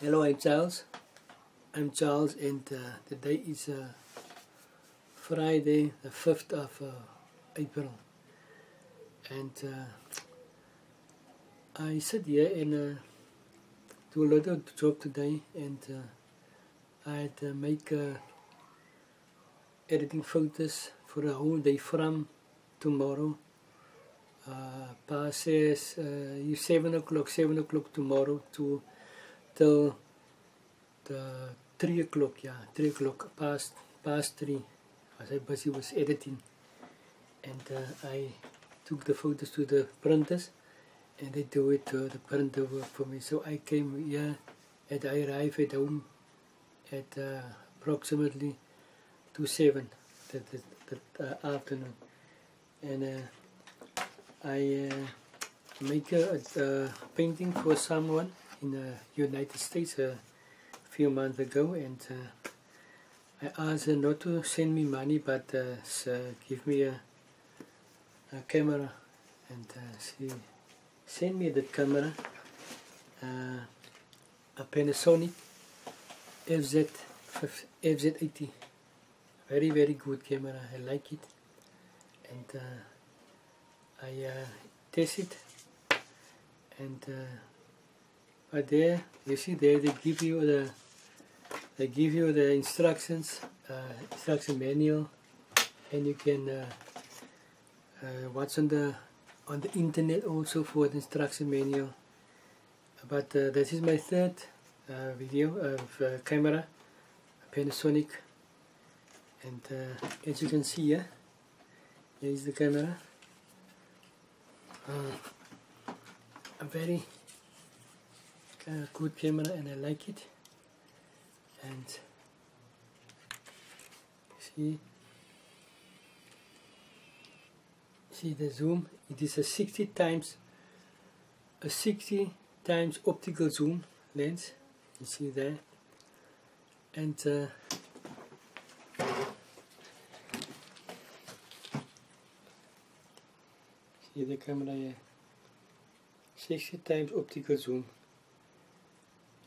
Hello, I'm Charles. And today is Friday, the 5th of April. And I sit here and do a lot of job today, and I had to make editing photos for the whole day from tomorrow. Past says 7 o'clock tomorrow till the 3 o'clock, 3 o'clock, past 3. I was busy was editing, and I took the photos to the printers, and they do it the printer work for me. So I came here, and I arrived at home at approximately 7 that afternoon, and I make a painting for someone in the United States a few months ago, and I asked her not to send me money, but give me a camera, and she sent me the camera, a Panasonic FZ80. Very good camera. I like it, and I test it, and but there you see there they give you the instructions, instruction manual, and you can watch on the internet also for the instruction manual. But this is my third video of camera, Panasonic, and as you can see here, here is the camera. A very good camera, and I like it. And see the zoom. It is a 60 times optical zoom lens. You see there, and see the camera here. 60 times optical zoom,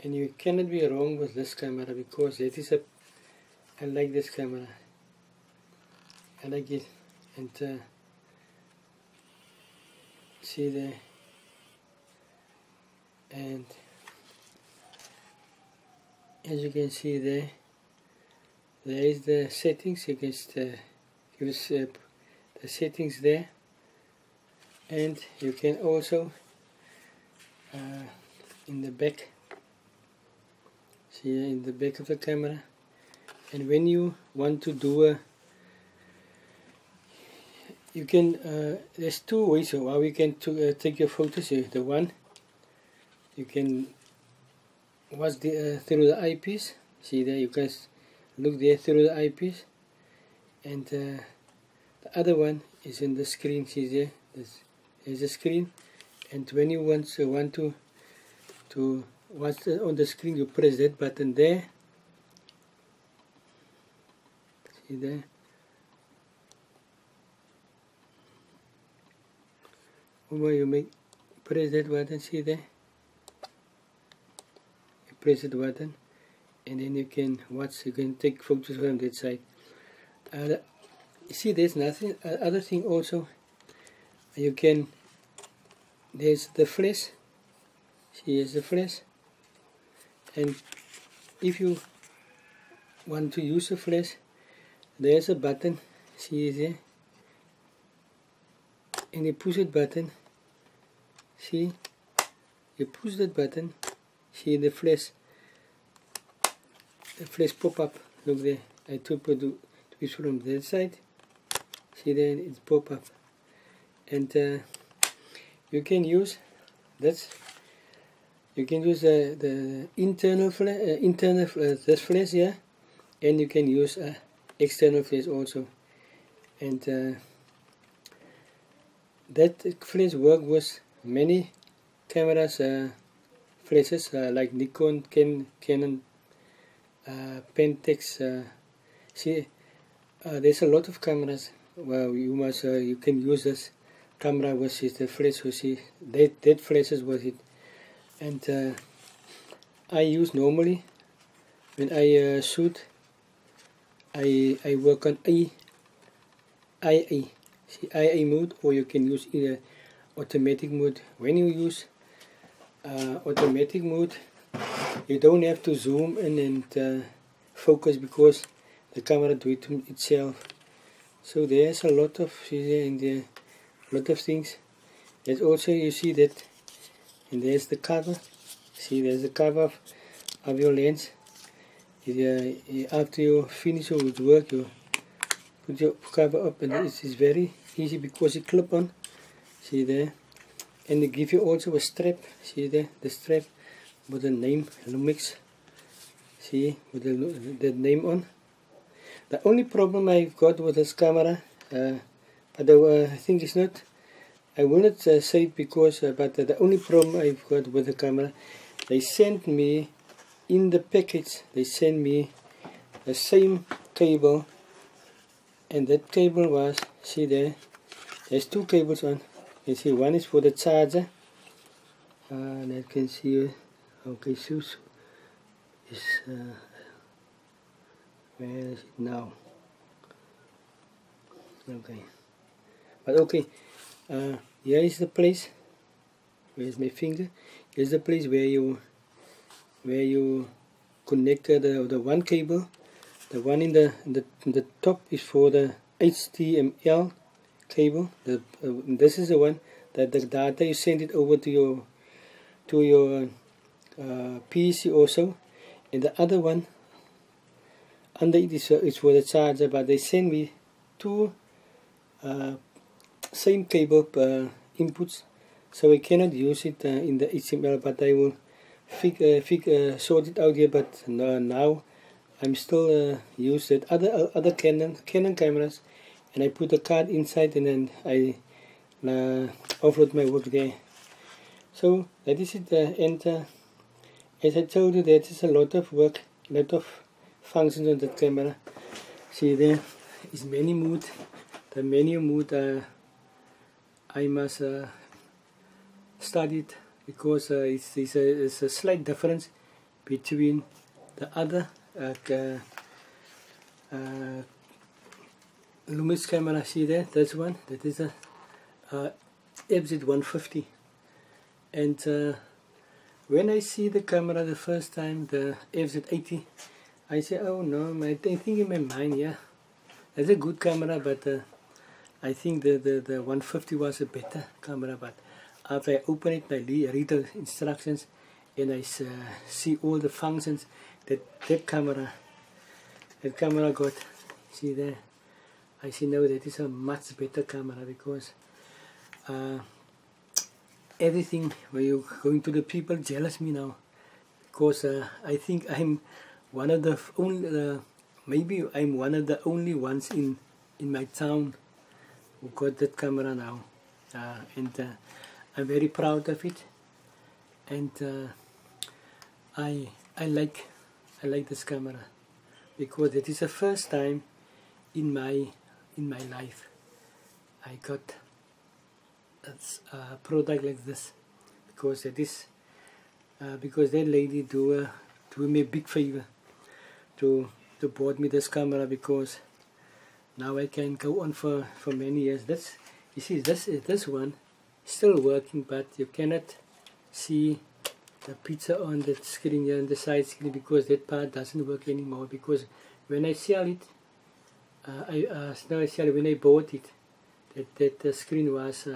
and you cannot be wrong with this camera, because it is I like this camera. I like it, and see there, and as you can see there is the settings. You can use the settings there, and you can also in the back, see in the back of the camera. And when you want to do you can there's two ways how you can take your photos. The one, you can watch through the eyepiece. See there, you can look there through the eyepiece, and the other one is in the screen. See there, there's a screen, and when you want to watch on the screen, you press that button there. See there, or you press that button. See there, you press that button, and then you can watch. You can take photos from that side. See, there's nothing. Other thing also, you can. There's the flash. See, here's the flash, and if you want to use the flash, there's a button. See there, and you push that button. See, you push that button. See the flash pop up. Look there. I took to twist from that side. See there, it's pop up, and you can use that. You can use the internal flash, this flash here, and you can use external flash also. And that flash work with many cameras, flashes like Nikon, Canon, Pentax. See, there's a lot of cameras. Well, you can use this camera with the flash. You see that flashes with it. And I use normally when I shoot, I work on IA. See, IA mode, or you can use either automatic mode. When you use automatic mode, you don't have to zoom in and focus, because the camera do it itself. So there's a lot of, see there in there, lot of things. There's also, you see that, and there's the cover. See, there's the cover of your lens. After you finish with work, you put your cover up, and it is very easy because it clip on. See there, and they give you also a strap. See there, the strap with the name Lumix. See, with the name on. The only problem I've got with this camera, but I think it's not, I will not say it because, but the only problem I've got with the camera, they sent me in the package, they sent me the same cable, and that cable was, see there, there's two cables on. You see, one is for the charger, and I can see, okay, so is where is it now? Okay, but okay, here is the place. Where's my finger? Here's the place where you connect the one cable. The one in the top is for the HDMI cable. This is the one that the data you send it over to your PC also, and the other one under it is for the charger. But they send me two same cable inputs, so I cannot use it in the HDMI. But I will sort it out here. But now I'm still use that other Canon cameras, and I put the card inside, and then I offload my work there. So that is it. And as I told you, that is a lot of work, lot of functions on that camera. See, there is menu mode. The menu mode I must study it, because it's a slight difference between the other Lumix camera. See there, that's one, that is a FZ150. And when I see the camera the first time, the FZ80, I say, oh no, I think in my mind, yeah, that's a good camera, but I think the 150 was a better camera. But after I open it, I read the instructions, and I see all the functions that camera got. See there, I see now that is a much better camera, because everything, when you going to the people, jealous me now, because I think I'm one of the only, maybe I'm one of the only ones in my town who got that camera now, and I'm very proud of it, and I like this camera, because it is the first time in my life I got a product like this, because it is because that lady do me a big favor to bought me this camera, because now I can go on for many years. That's, you see, this one still working, but you cannot see the picture on the screen here, on the side screen, because that part doesn't work anymore. Because when I sell it, when I bought it, that the screen was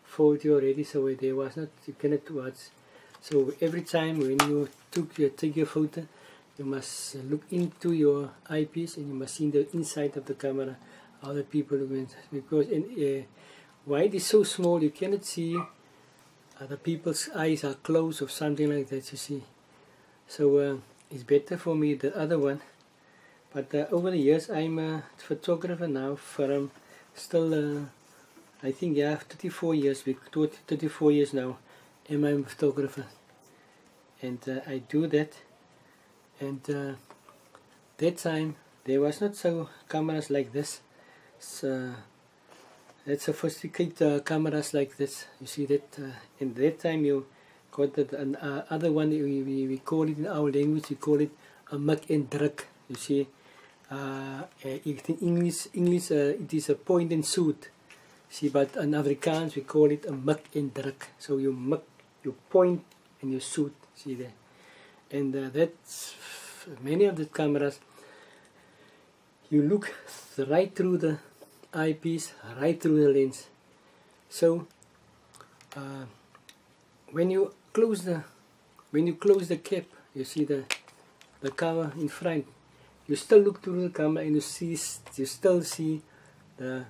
faulty already, so there was not, you cannot watch. So every time when you take your photo, you must look into your eyepiece, and you must see the inside of the camera, how the people went, because why it is so small, you cannot see the people's eyes are closed or something like that, you see. So it's better for me the other one. But over the years, I'm a photographer now from still I think, yeah, 34 years, 34 years now am I a photographer, and I do that. And that time there was not so cameras like this, so that sophisticated cameras like this. You see that in that time you got that. And other one we call it in our language, we call it a mik and druk. You see, in English it is a point and shoot. See, but in Afrikaans we call it a mik and druk. So you mik, you point and you shoot. See there, and that's many of the cameras. You look right through the eyepiece, right through the lens. So when you close the cap, you see the cover in front. You still look through the camera and you still see the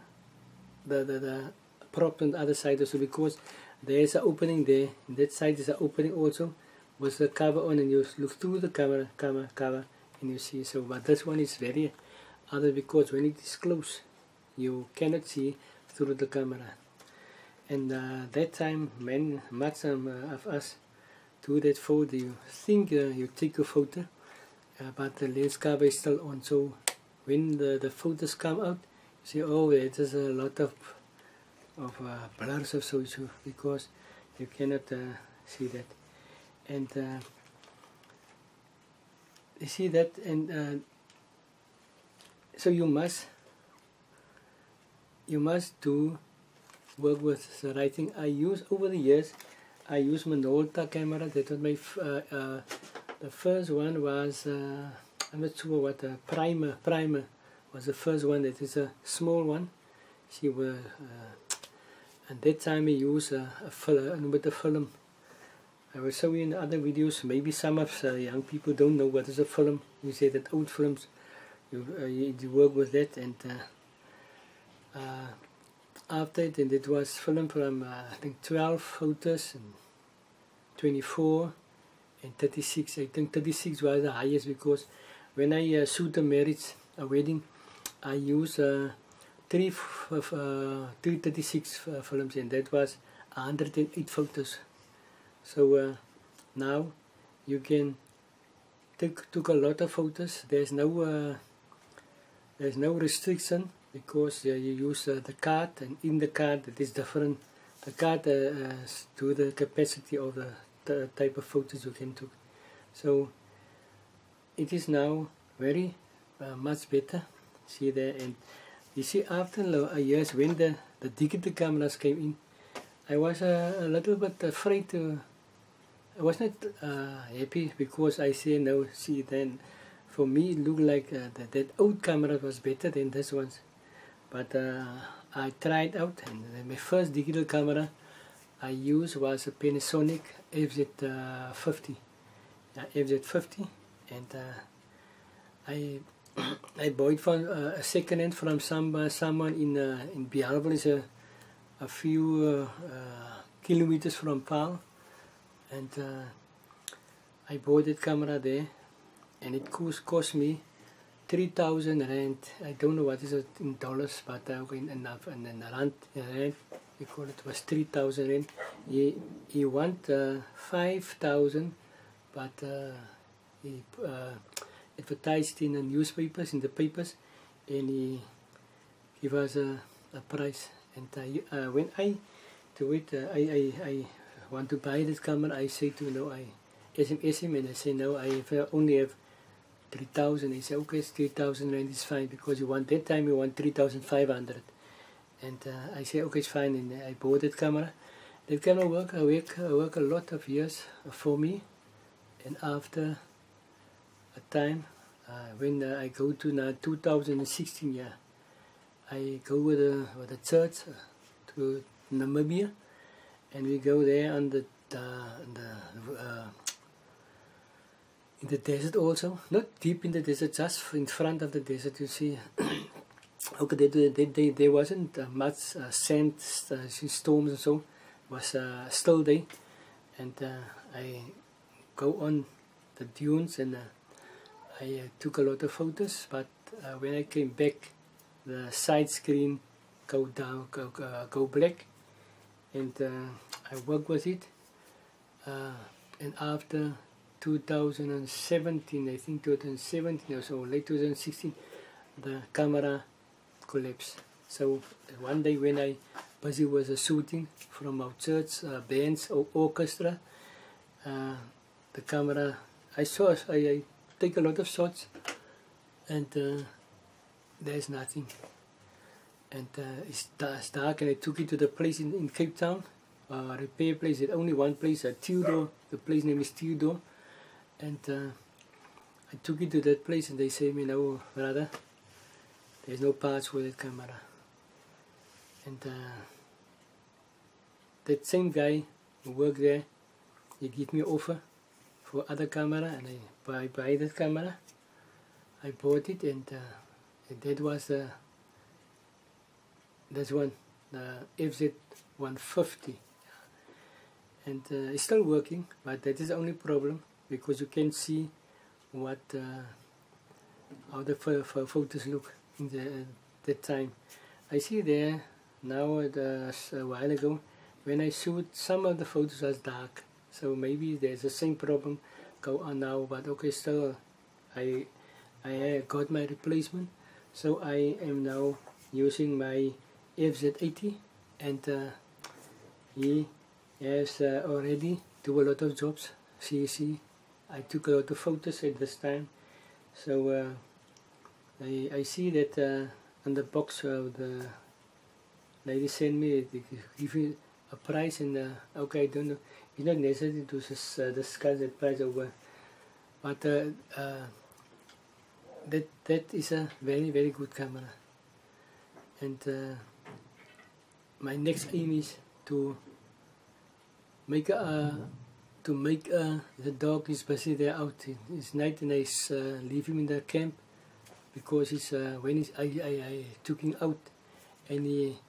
prop on the other side also, because there is an opening there. And that side is an opening also with the cover on, and you look through the cover, and you see. So, but this one is very other, because when it is close, you cannot see through the camera. And that time, much of us do that photo. You think you take a photo, but the lens cover is still on. So when the photos come out, you see, oh, there's a lot of blurs of so, because you cannot see that. And you see that, and so you must do work with the writing. I use over the years. I use Minolta camera. That was my the first one was I'm not sure what, primer was the first one. That is a small one. See, were at that time I use a film. I will show you in other videos. Maybe some of young people don't know what is a film. You say that old films, you work with that, and after it, and it was film from I think 12 photos and 24 and 36. I think 36 was the highest, because when I shoot a marriage, a wedding, I use three 36 films, and that was 108 photos. So now you can took a lot of photos. There's no restriction, because you use the card, and in the card it is different. The card to the capacity of the type of photos you can take. So it is now very much better. See there, and you see, after years when the digital cameras came in, I was a little bit afraid to. I was not happy, because I say no. See, then for me it looked like that old camera was better than this ones. But I tried out, and my first digital camera I used was a Panasonic FZ80, FZ50, and I bought from a second hand from someone in Bialvel. Is a few kilometers from Paarl, and I bought that camera there, and it cost me 3,000 rand. I don't know what is it in dollars, but in rand, we call it, was 3,000 rand. He want 5,000, but he advertised in the newspapers, in the papers, and he gave us a price. And when I do it, I want to buy this camera. I say to no, I SMS him, and I say no, I only have 3,000. He said, okay, 3,000 rand is fine, because you want, that time you want 3,500. And I say, okay, it's fine, and I bought that camera. That camera work a lot of years for me. And after a time, when I go to now 2016 year, I go with a church to Namibia, and we go there on in the desert also, not deep in the desert, just in front of the desert. You see, okay, there wasn't much sand, storms and so. It was a still day, and I go on the dunes, and I took a lot of photos. But when I came back, the side screen go down, go black, and I work with it, and after 2017, I think 2017 or so, late 2016, the camera collapsed. So one day when I busy was a shooting from our church, bands or orchestra, the camera. I take a lot of shots, and there's nothing. And it's dark, and I took it to the place in Cape Town, repair place. There's only one place, Theodore. The place name is Theodore, and I took it to that place, and they say me, no, brother, there's no parts for that camera. And that same guy who worked there, he gave me an offer for other camera, and I buy that camera. I bought it, and that was that's one, the FZ150, and it's still working, but that is the only problem, because you can see what how the photos look in that time. I see there now, a while ago, when I shoot, some of the photos are dark, so maybe there's the same problem go on now, but okay, still I got my replacement, so I am now using my FZ80, and he has already do a lot of jobs. See, I took a lot of photos at this time, so I see that on the box the lady sent me, they give me a price, and okay, I don't know, it's not necessary to discuss that price over, but that is a very, very good camera. And my next aim is to make the dog is busy there out. It's night, and I leave him in the camp, because he's when I took him out, and he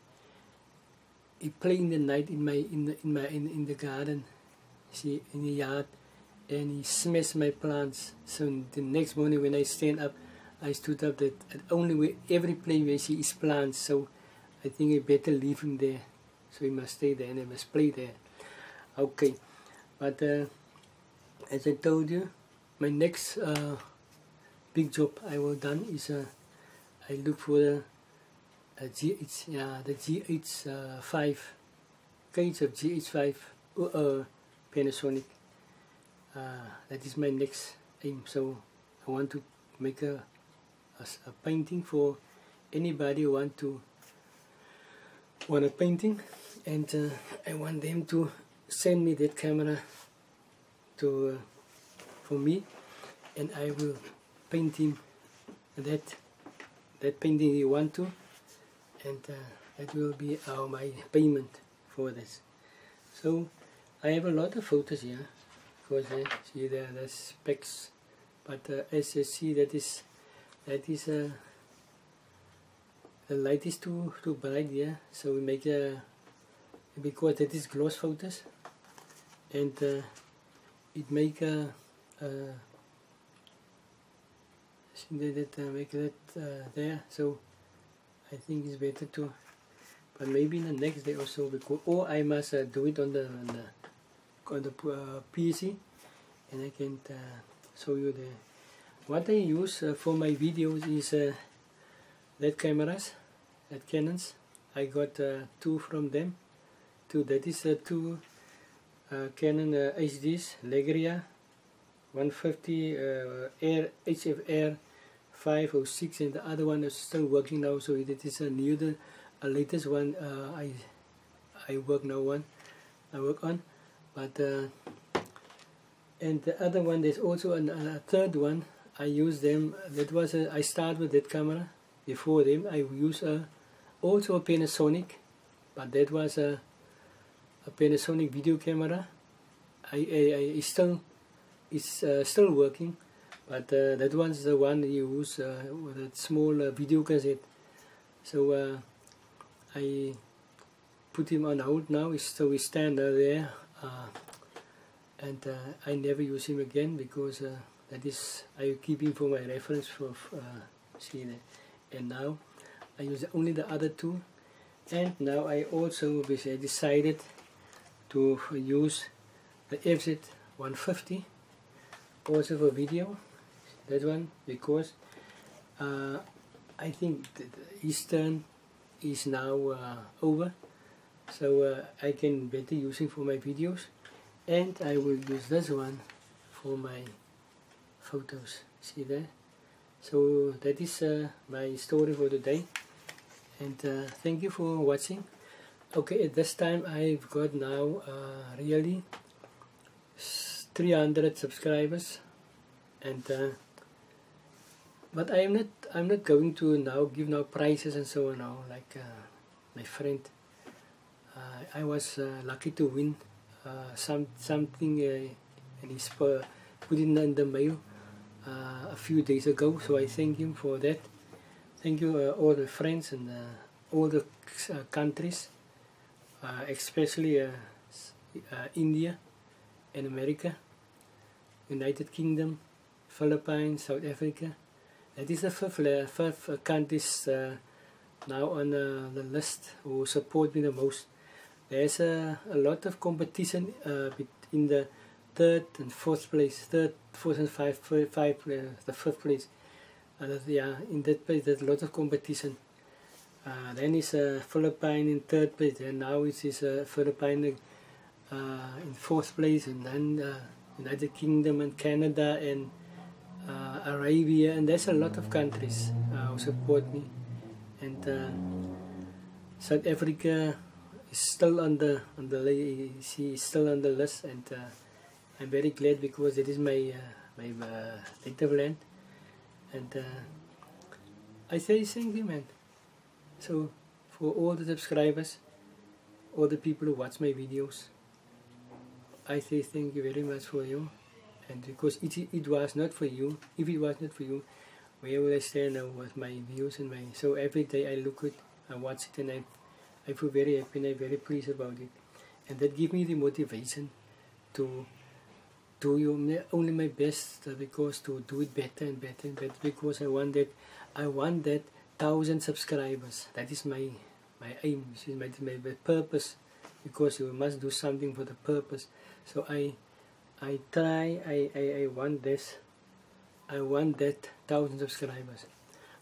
play in the night in the garden, see, in the yard, and he smashed my plants. So the next morning when I stand up, I stood up that only way every place where she is plants, so I think I better leave him there. So he must stay there, and he must play there. Okay, but as I told you, my next big job I will done is I look for the GH5 cage of GH5 Panasonic. That is my next aim. So I want to make a painting for anybody who want a painting, and I want them to send me that camera for me, and I will paint him that painting he want to, and that will be my payment for this. So I have a lot of photos here, because see the specs, but as you see, that is the light is too bright here, so we make because that is gloss photos, and it make make that there. So I think it's better to, but maybe in the next day or so, because, or I must do it on the PC, and I can show you there. What I use for my videos is that cameras, that Canons. I got two from them. That is two Canon HDs, Legria 150 HFR 506, and the other one is still working now. So it is a latest one I work on, but and the other one, there's also a third one. I use them. That was I start with that camera. Before them, I use also a Panasonic, but that was a Panasonic video camera. It's still working, but that one's the one you use with a small video cassette. So I put him on hold now. So we stand there, and I never use him again, because that is, I keep him for my reference for see that. And now I use only the other two, and now I also decided to use the FZ150 also for video, that one, because I think his turn is now over, so I can better use him for my videos, and I will use this one for my photos. See there? So that is my story for today, and thank you for watching. Okay, at this time I've got now really 300 subscribers, and but I'm not going to now give prizes and so on now, like my friend. I was lucky to win something, and he's put it in the mail a few days ago, so I thank him for that. Thank you all the friends and all the countries, especially India and America, United Kingdom, Philippines, South Africa. That is the fifth countries now on the list who support me the most. There's a lot of competition in the third and fourth place, the fifth place. Yeah, in that place there's a lot of competition. Then is Philippines in third place, and now it is Philippines in fourth place, and then United Kingdom and Canada and Arabia, and there's a lot of countries who support me. And South Africa is still on the list, and I'm very glad because it is my native land, and I say thank you, man. So for all the subscribers, all the people who watch my videos, I say thank you very much for you. And because it was not for you, if it was not for you, where would I stand now with my views and my... So every day I look at, I watch it, and I feel very happy and I'm very pleased about it. And that gives me the motivation to do only my best, because to do it better and better and better, because I want that 1,000 subscribers. That is my aim, my purpose, because you must do something for the purpose. So I want this. I want that 1,000 subscribers.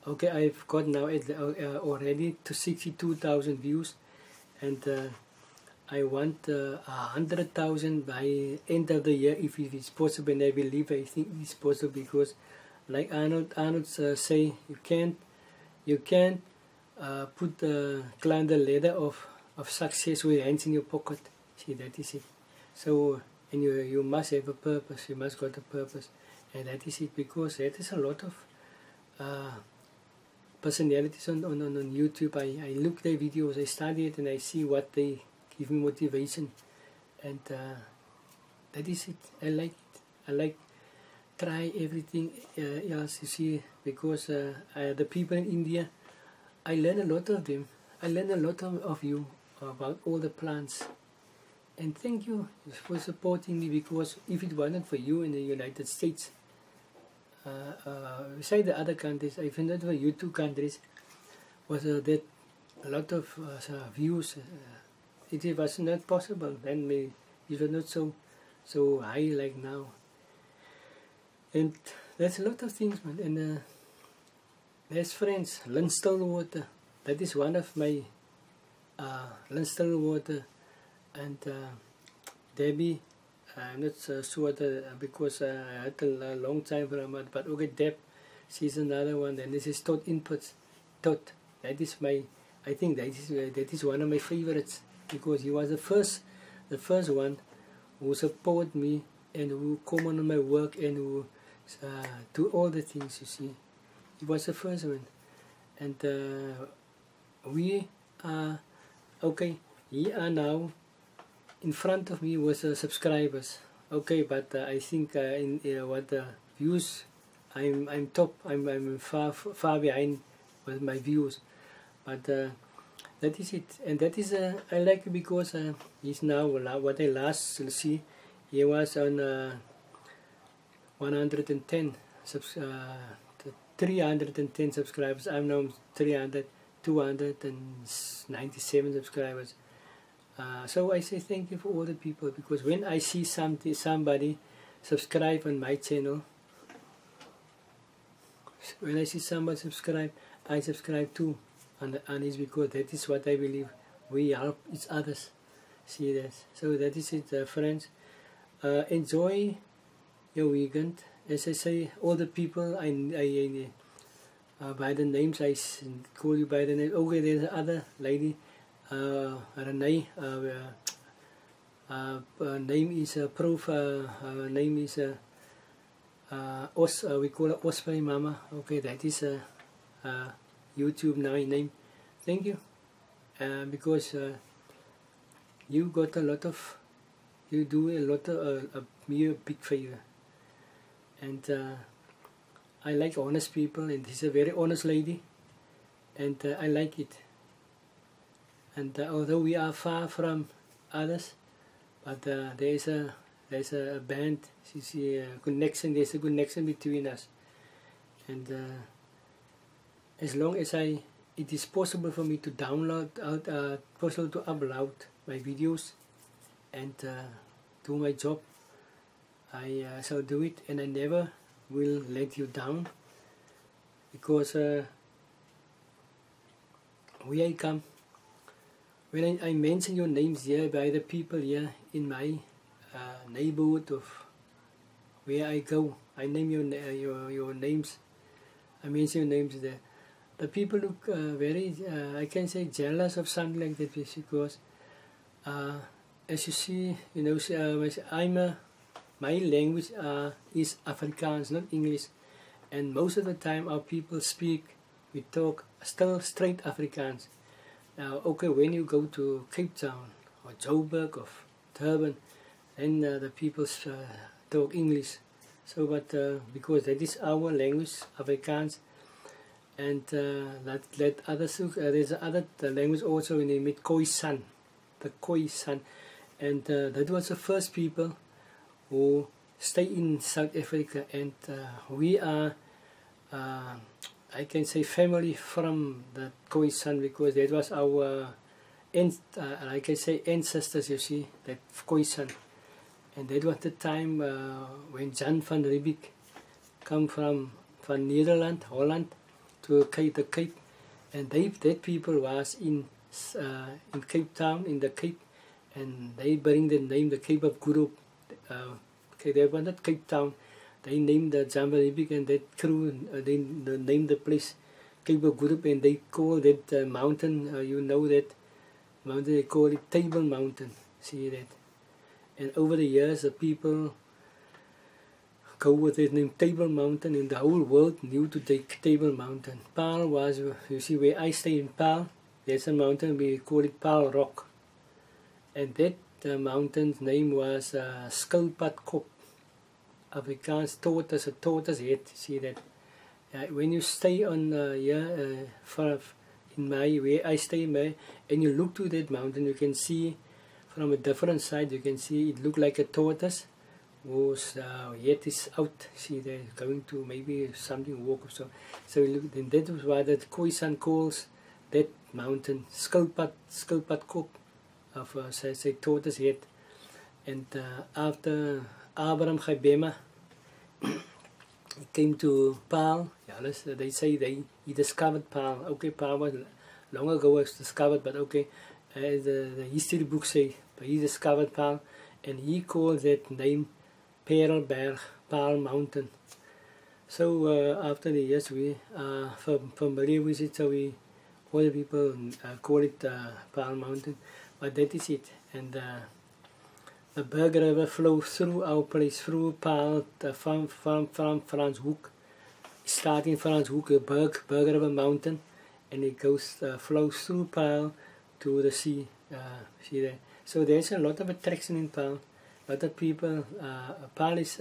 Okay, I've got now already to 62,000 views, and I want 100,000 by end of the year, if it is possible. And I think it's possible, because like Arnold say, you can't climb the ladder of success with your hands in your pocket. See, that is it. So, and you must have a purpose. You must got a purpose, and that is it. Because there is a lot of personalities on YouTube. I look their videos, I study it, and I see what they give me motivation, and that is it. I like it. I like try everything else, you see, because the people in India, I learn a lot of them. I learn a lot of you about all the plants. And thank you for supporting me, because if it wasn't for you in the United States, beside the other countries, if it not for you, two countries, was that a lot of views. It was not possible. Then it was not so high like now. And there's a lot of things, man. And there's friends, Lynn Stillwater. That is one of my Lynn Stillwater. And Debbie, I'm not sure because I had a long time from her, but okay, Deb, she's another one. And this is Todd Inputs. Todd, that is I think that is one of my favorites, because he was the first one who supported me and who comment on my work and who do all the things, you see. He was the first one. And we are, okay, we are now in front of me was subscribers. Okay, but I think in what views, I'm top. I'm far behind with my views, but that is it. And that is I like it, because he's now what I last see. He was on 110 310 subscribers. I'm now 297 subscribers. So I say thank you for all the people, because when I see somebody subscribe on my channel, when I see somebody subscribe, I subscribe too, and it's because that is what I believe. We help each others. See that? So that is it, friends. enjoy your weekend. As I say, all the people by the names I call you by the name. Okay, there's another lady, Renee. Name is name is Os. We call her Osprey Mama. Okay, that is YouTube name. Thank you, because you got a lot of, you do a lot of me a big favor, and I like honest people, and she's a very honest lady, and I like it. And although we are far from others, but there's a band, connection. There's a connection between us, and as long as it is possible for me to download possible to upload my videos and do my job, I shall do it, and I never will let you down, because where I come, when I mention your names here by the people here in my neighborhood of where I go, I name your names, I mention your names there. The people look very, I can say, jealous of something like that, because as you see, you know, my language is Afrikaans, not English, and most of the time our people we talk still straight Afrikaans. Now, okay, when you go to Cape Town or Joburg or Durban, then the people talk English. So, but because that is our language, Afrikaans, and let others look. There's other language also in the Khoisan, the Khoisan, and that was the first people who stay in South Africa, and we are, I can say, family from the Khoisan, because that was our, I can say, ancestors. You see, that Khoisan, and that was the time when Jan van Riebeeck come from Netherlands, Holland, to the Cape, and that people was in Cape Town, in the Cape, and they bring the name the Cape of Good Hope. Okay, they were not Cape Town. They named the Jan van Riebeeck and that crew. They named the place Cape of Good Hope, and they call that mountain. You know that mountain. They call it Table Mountain. See that? And over the years, the people go with the name Table Mountain, and the whole world knew to take Table Mountain. Paarl was, you see, where I stay in Paarl, there's a mountain, we call it Paarl Rock. And that mountain's name was Skilpadkop. Afrikaans, tortoise, a tortoise head. See that? When you stay on here, in where I stay, and you look to that mountain, you can see from a different side, you can see it look like a tortoise whose head is out. See, they're going to maybe something walk or so. So we look, and that was why that Khoisan calls that mountain Skilpadkop, of say tortoise head. And after Abraham Gabema he came to Paarl. Yeah, they say he discovered Paarl. Okay, Paarl was long ago was discovered, but okay, the history books say, but he discovered Paarl, and he called that name Parelberg, Paarl Mountain. So after the years, we are familiar with it, so all the people call it Paarl Mountain, but that is it. And the Berg River flows through our place, through Paarl, from Franshoek, starting Franshoek, the Berg River Mountain, and it goes flows through Paarl to the sea. See there. So there's a lot of attraction in Paarl. A lot of people. Paarl is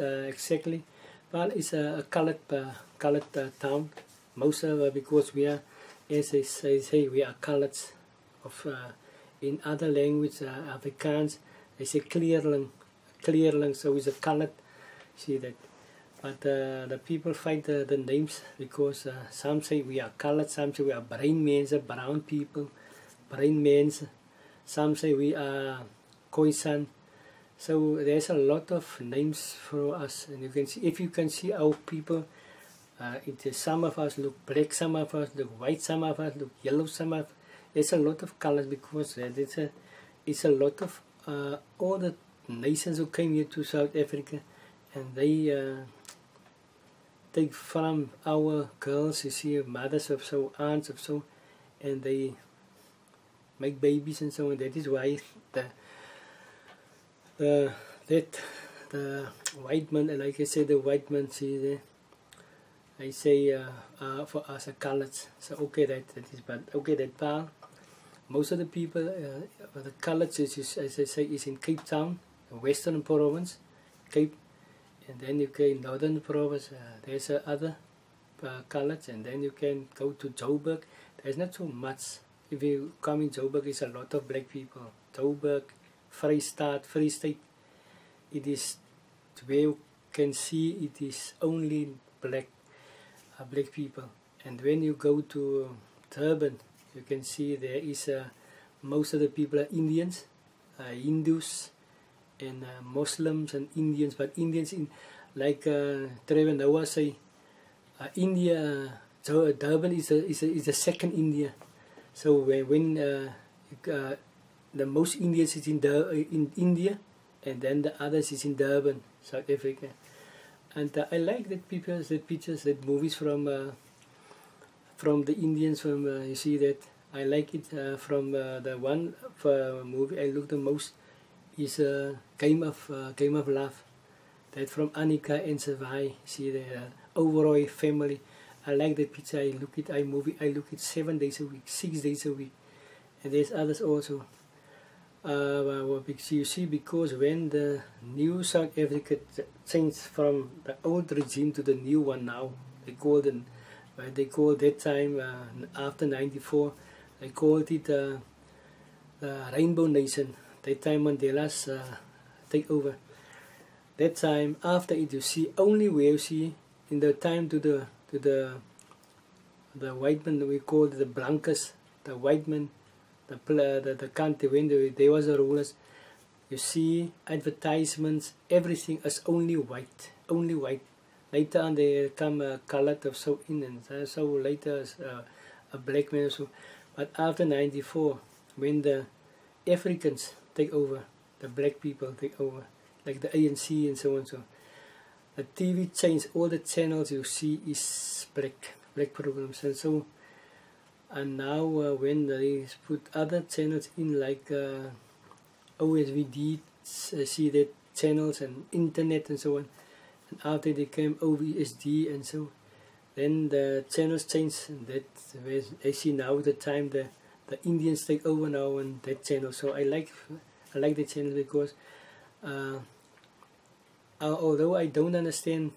Paarl is a colored town. Most of because we are, as I say, we are coloreds. Of in other language, Afrikaans, they say kleerling, so it's a colored. See that. But the people fight the names because some say we are colored, some say we are brain mens, brown people, brain mens. Some say we are Khoisan. So there's a lot of names for us, and you can see, if you can see our people, some of us look black, some of us look white, some of us look yellow, there's a lot of colors, because it's a lot of all the nations who came here to South Africa, and they take from our girls, you see, mothers of so, aunts of so, and they make babies and so on. That is why the white man, like I say, the white man, see there, I say for us a colours. So okay, that is, but okay, that part. Most of the people, the colours is, as I say, is in Cape Town, the Western Province, Cape, and then you can Northern Province. There's other colours, and then you can go to Joburg. There's not so much. If you come in Joburg, it's a lot of black people. Joburg, Free State. It is where you can see it is only black people. And when you go to Durban, you can see there is most of the people are Indians, Hindus, and Muslims and Indians. But Indians, in like Trevor Noah say, India, Durban is the second India. So when the most Indians is in India, and then the others is in Durban, South Africa. And I like that pictures, that movies from the Indians. From you see that I like it from the one movie I look the most is Game of Love. That from Annika and Savai. See the overall family. I like the picture. I look it. I look it 7 days a week, 6 days a week, and there's others also. You see, because when the new South Africa changed from the old regime to the new one now, they call that time after '94, they called it the Rainbow Nation. That time Mandela's take over. That time after it, you see only where you see in the time to the white men, we call it the blankers, the white men. The country when there was the rulers, you see advertisements, everything is only white. Later on they come colored of so in, and so later a black man. So, but after '94, when the Africans take over, the black people take over, like the ANC and so on. So the TV changed. All the channels you see is black programs, and so. And now when they put other channels in, like OSVD, see that channels and internet and so on, and after they came OVSD and so, then the channels changed, and that I see now the time the Indians take over now on that channel. So I like the channel because although I don't understand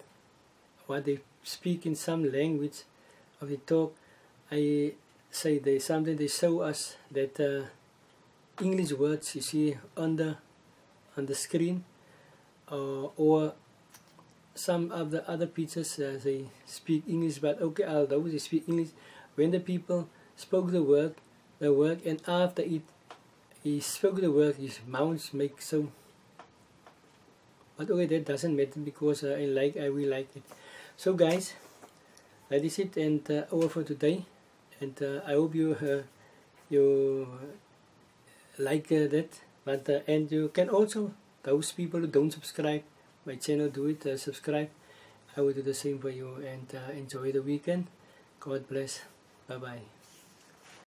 what they speak in some language or they talk, I say they show us that English words you see on the screen, or some of the other pictures they speak English, but okay, although they speak English, when the people spoke the work, and after he spoke the work, his mouth makes so. But okay, that doesn't matter because I really like it. So guys, that is it, and over for today. And I hope you like that. But and you can also, those people who don't subscribe my channel, do it. Subscribe. I will do the same for you. And enjoy the weekend. God bless. Bye bye.